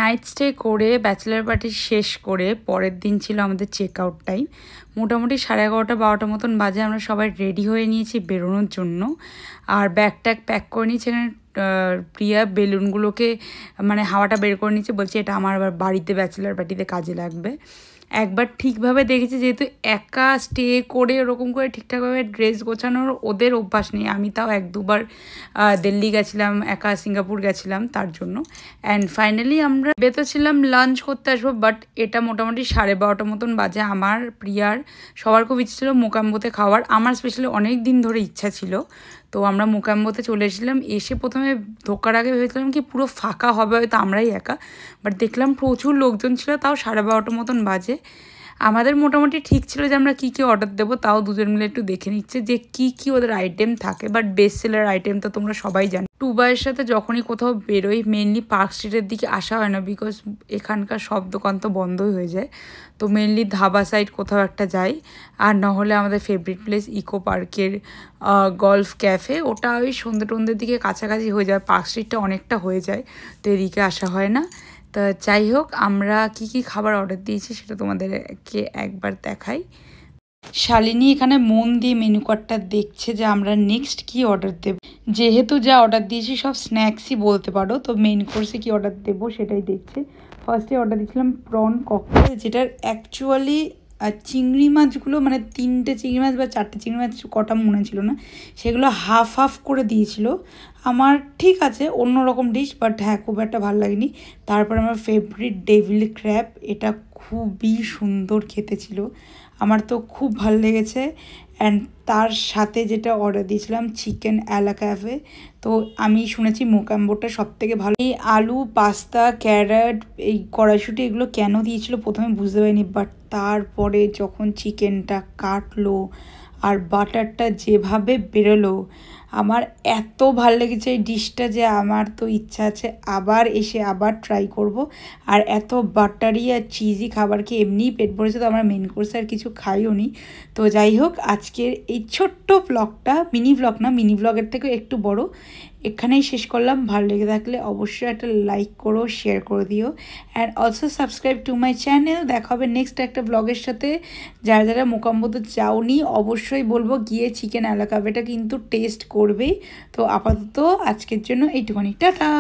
Night stay করে bachelor party শেষ করে পরের দিন ছিল আমাদের চেক আউট টাইম। মোটামুটি 11:30-12টা মতন বাজে। আমরা সবাই রেডি হয়ে নিয়েছি বেরোনোর জন্য, আর ব্যাগ ট্যাগ প্যাক করে নিয়েছি। এখানে প্রিয়া বেলুনগুলোকে মানে হাওয়াটা বের করে নিচ্ছে, বলছে এটা আমার আবার বাড়িতে ব্যাচেলার পার্টিতে কাজে লাগবে। একবার ঠিকভাবে দেখেছি, যেহেতু একা স্টে করে ওরকম করে ঠিকঠাকভাবে ড্রেস গোছানোর ওদের অভ্যাস নেই। আমি তাও 1-2বার দিল্লি গেছিলাম, একা সিঙ্গাপুর গেছিলাম তার জন্য। অ্যান্ড ফাইনালি আমরা বেরোছিলাম লাঞ্চ করতে আসবো, বাট এটা মোটামুটি 12:30 মতন বাজে। আমার প্রিয়ার সবার খুব ইচ্ছে ছিল মোকাম্বোতে খাওয়ার, আমার স্পেশালি অনেক দিন ধরে ইচ্ছা ছিল। তো আমরা মোকাম্বোতে চলে এসেছিলাম। এসে প্রথমে ঢোকার আগে ভেবেছিলাম কি পুরো ফাঁকা হবে, হয়তো আমরাই একা, বাট দেখলাম প্রচুর লোকজন ছিল। তাও 12:30 মতন বাজে। আমাদের মোটামুটি ঠিক ছিল যে আমরা কী কী অর্ডার দেবো, তাও দুজন মিলে একটু দেখে নিচ্ছে যে কী কী ওদের আইটেম থাকে। বাট বেস্ট সেলার আইটেম তো তোমরা সবাই জানো। টুবাইয়ের সাথে যখনই কোথাও বেরোই মেনলি পার্ক স্ট্রিটের দিকে আসা হয় না, বিকজ এখানকার সব দোকান তো বন্ধই হয়ে যায়। তো মেনলি ধাবা সাইড কোথাও একটা যাই, আর নাহলে আমাদের ফেভারিট প্লেস ইকো পার্কের গলফ ক্যাফে। ওটা ওই সন্ধ্যে টন্ধ্যের দিকে কাছাকাছি হয়ে যায়, পার্ক স্ট্রিটটা অনেকটা হয়ে যায়, তো এদিকে আসা হয় না। তা যাই হোক, আমরা কি কি খাবার অর্ডার দিয়েছি সেটা তোমাদেরকে একবার দেখাই। শালিনী এখানে মন দিয়ে মেনু কার্ডটা দেখছে যে আমরা নেক্সট কি অর্ডার দেব। যেহেতু যা অর্ডার দিয়েছি সব স্ন্যাক্সই বলতে পারো, তো মেন কোর্সে কি অর্ডার দেবো সেটাই দেখছে। ফার্স্টে অর্ডার দিয়েছিলাম প্রন ককটেল, যেটার অ্যাকচুয়ালি চিংড়ি মাছগুলো মানে 3টে চিংড়ি মাছ বা 4টে চিংড়ি মাছ কটা মনে ছিল না, সেগুলো হাফ হাফ করে দিয়েছিল। আমার ঠিক আছে অন্যরকম ডিশ, বাট হ্যাঁ খুব একটা ভালো লাগেনি। তারপর আমার ফেভারিট ডেভিল ক্র্যাব, এটা খুবই সুন্দর খেতে ছিল, আমার তো খুব ভালো লেগেছে। অ্যান্ড তার সাথে যেটা অর্ডার দিয়েছিলাম চিকেন অ্যালা ক্যাফে, তো আমি শুনেছি মোকাম্বোটা সবথেকে ভালো। এই আলু পাস্তা ক্যারট এই কড়াইশুঁটি এগুলো কেন দিয়েছিল প্রথমে বুঝতে পারিনি, বাট তারপরে যখন চিকেনটা কাটলো আর বাটারটা যেভাবে বেরোলো, আমার এত ভালো লেগেছে এই ডিশটা যে আমার তো ইচ্ছা আছে আবার এসে আবার ট্রাই করব। আর এত বাটারি আর চিজি খাবারকে এমনিই পেট ভরেছে, তো আমার মেন কোর্সে আর কিছু খাইও নি। তো যাই হোক, আজকের এই ছোট্ট ব্লগটা, মিনি ব্লগ না, মিনি ব্লগের থেকেও একটু বড়, এখানেই শেষ করলাম। ভালো লেগে থাকলে অবশ্যই একটা লাইক করো, শেয়ার করে দিও, and also subscribe to my channel. দেখা হবে নেক্সট একটা ব্লগের সাথে। যারা যারা মোকাম্বোতে যাওনি অবশ্যই বলবো গিয়ে চিকেন অ্যালা ক্যাফেটা কিন্তু টেস্ট করবেই। তো আপাতত আজকের জন্য এইটুখানি, টাটা।